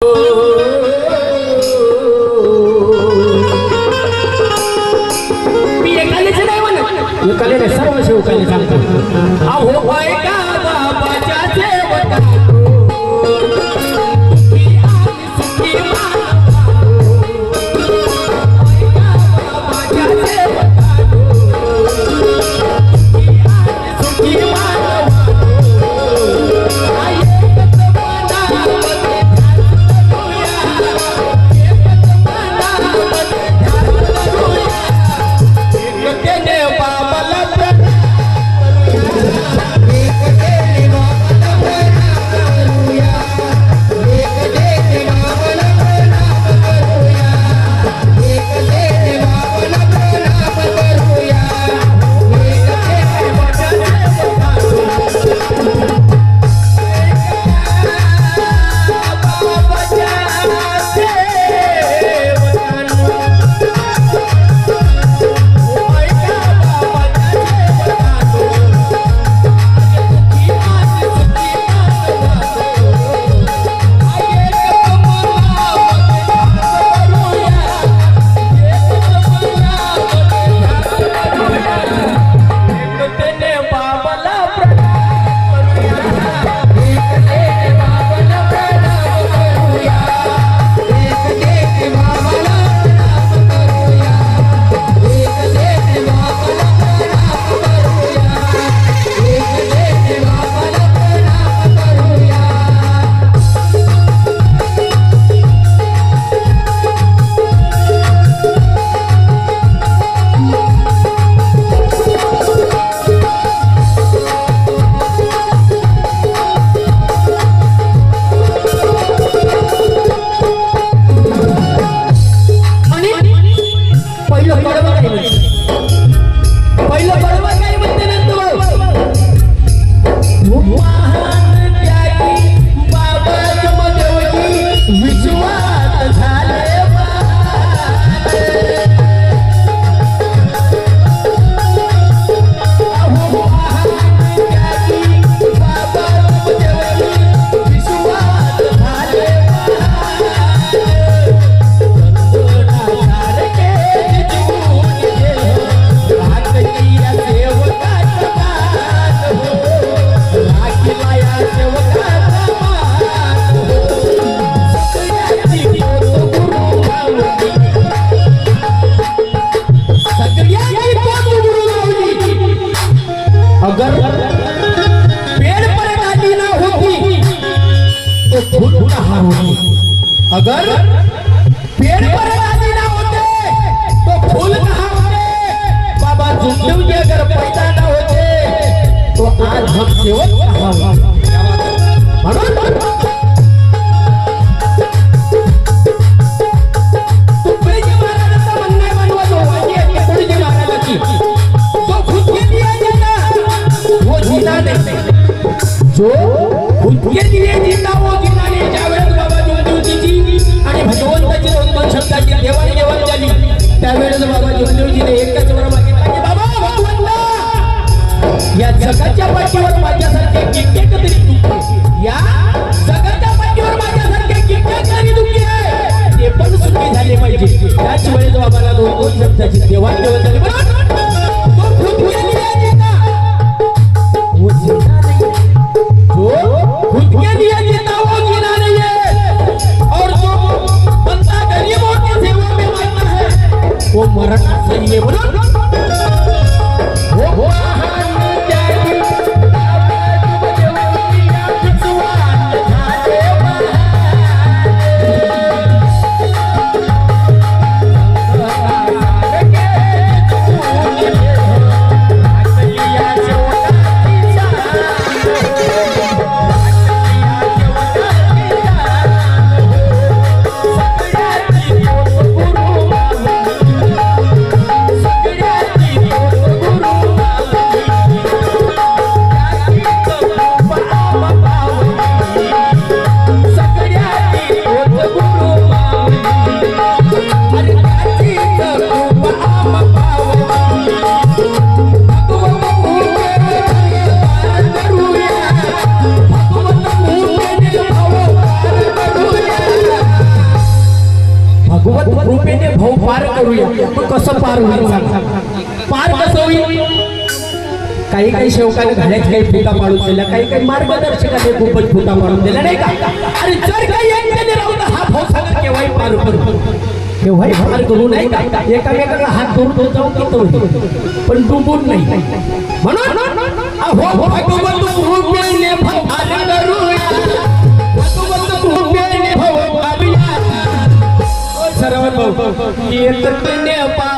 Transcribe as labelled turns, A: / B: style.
A: मी एकालेच नाही म्हणत, एकाले सर्व सेवकाने सांगतो अहो बायका बाबाच्या सेवका अगर पेड़ पर डाली ना होती तो फूल कहाँ होती। अगर पेड़ पर डाली ना होते तो फूल कहाँ होते। बाबा जुमदेव जी अगर पैदा ना होते तो आज हम सेवक कहाँ होते। तुकडोजी महाराजांचा म्हणणं आहे बनवा तुकडोजी महाराजाची तो खुद दिया वो जीना नहीं, जो खुदके दिए जीता वो जीना नहीं। ज्यावेळेस बाबा जुमदेवजी आणि भगवंताची दोन शब्दाची देवाणघेवाण झाली त्यावेळेस बाबा जुमदेवजीने एकच वर मागितला की बाबा भगवंता या जगाच्या पाठीवर माझ्यासारखे कित्येक तरी तुकडे या जगात भगवत कृपेने भाऊ पार करूया. मग कसं पार होईल सांग? पार कसं होईल? काही काही सेवकाने घाण्यात काही फुटा पाडून दिल्या, काही मार्गदर्शकाने खूपच फुटा पाडून दिल्या नाही का. अरे जर काही एकट्याने राहून हा भाऊ सांगा केव्हाही पार करू, केव्हाही पार करू नाही का. एकामेकाला हात धरून जाऊन तिथं पण डुबून नाही. म्हणून अहो भगवत कृपेने भाऊ पार करूया, भगवत कृपेने भाऊ पारूया. सर्व भाऊ एकट्याने पार